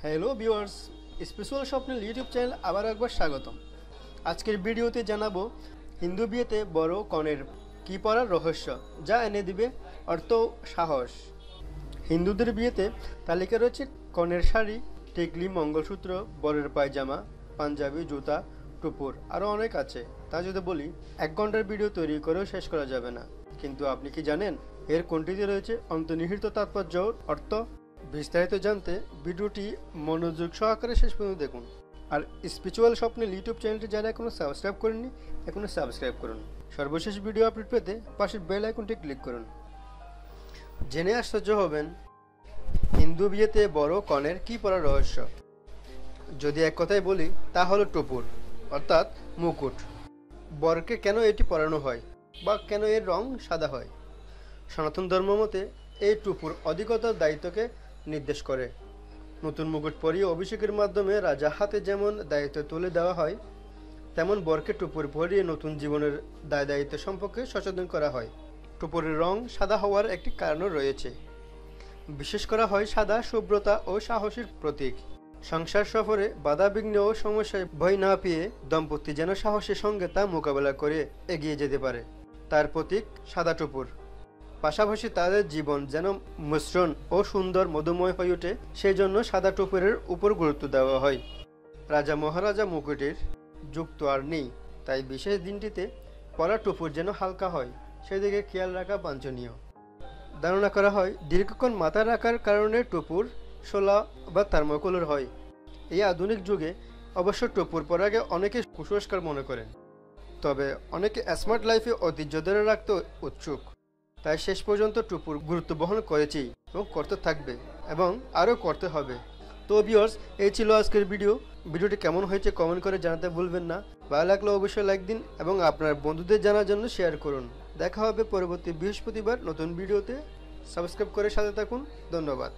Hello viewers, special স্বপ্নের YouTube channel আবার একবার স্বাগতম। আজকের ভিডিওতে জানাবো হিন্দু বিয়েতে বড় কনের কী পরার রহস্য, যা এনে দিবে অর্থ সাহস। হিন্দুদের বিয়েতে তালিকা রয়েছে কনের শাড়ি, টিকলি, মঙ্গলসূত্র, বরের পায়জামা, পাঞ্জাবি, জুতা, টুপুর, আরও অনেক আছে। তা যদি বলি 1 ঘন্টার ভিডিও তৈরি করেও শেষ করা যাবে না। কিন্তু আপনি কি জানেন এর কোনটিতে রয়েছে অন্তর্নিহিত তাৎপর্য, অর্থ? বিস্তারিত জানতে ভিডিওটি মনোযোগ সহকারে শেষ পর্যন্ত দেখুন। আর স্পিরিচুয়াল স্বপ্নের ইউটিউব চ্যানেলটি যারা এখনও সাবস্ক্রাইব করেননি, এখনও সাবস্ক্রাইব করুন। সর্বশেষ ভিডিও আপডেট পেতে পাশের বেল আইকনটি ক্লিক করুন। জেনে আশ্চর্য হবেন হিন্দু বিয়েতে বড় কনের কী পরার রহস্য। যদি এক কথায় বলি তা হলো টুপুর, অর্থাৎ মুকুট। বরকে কেন এটি পরানো হয় বা কেন এর রং সাদা হয়? সনাতন ধর্ম মতে এই টুপুর অধিকতার দায়িত্বকে নির্দেশ করে। নতুন মুকুট পরিয়ে অভিষেকের মাধ্যমে রাজা হাতে যেমন দায়িত্ব তুলে দেওয়া হয়, তেমন বরকে টুপুর পরিয়ে নতুন জীবনের দায় দায়িত্ব সম্পর্কে সচেতন করা হয়। টুপুরের রং সাদা হওয়ার একটি কারণও রয়েছে। বিশেষ করা হয় সাদা শুভ্রতা ও সাহসের প্রতীক। সংসার সফরে বাধাবিঘ্ন ও সমস্যায় ভয় না পেয়ে দম্পতি যেন সাহসের সঙ্গে তা মোকাবেলা করে এগিয়ে যেতে পারে, তার প্রতীক সাদা টুপুর। পাশাপাশি তাদের জীবন যেন মিশ্রণ ও সুন্দর মধুময় হয়ে ওঠে, সেই জন্য সাদা টুপুরের উপর গুরুত্ব দেওয়া হয়। রাজা মহারাজা মুকুটের যুগ তো আর নেই, তাই বিশেষ দিনটিতে পরা টুপুর যেন হালকা হয় সেদিকে খেয়াল রাখা বাঞ্ছনীয়। ধারণা করা হয় দীর্ঘক্ষণ মাথা রাখার কারণে টুপুর শোলা বা থার্মোকোলের হয়। এই আধুনিক যুগে অবশ্য টুপুর পরাকে অনেকে কুসংস্কার মনে করেন, তবে অনেকে স্মার্ট লাইফে ঐতিহ্য ধরে রাখতে উৎসুক। তাই শেষ পর্যন্ত টুপুর গুরুত্ব বহন করেছি এবং করতে থাকবে এবং আরও করতে হবে। তো ভিউয়ার্স, এই ছিল আজকের ভিডিওটি কেমন হয়েছে কমেন্ট করে জানাতে ভুলবেন না। ভালো লাগলে অবশ্যই লাইক দিন এবং আপনার বন্ধুদের জানার জন্য শেয়ার করুন। দেখা হবে পরবর্তী বৃহস্পতিবার নতুন ভিডিওতে। সাবস্ক্রাইব করে সাথে থাকুন। ধন্যবাদ।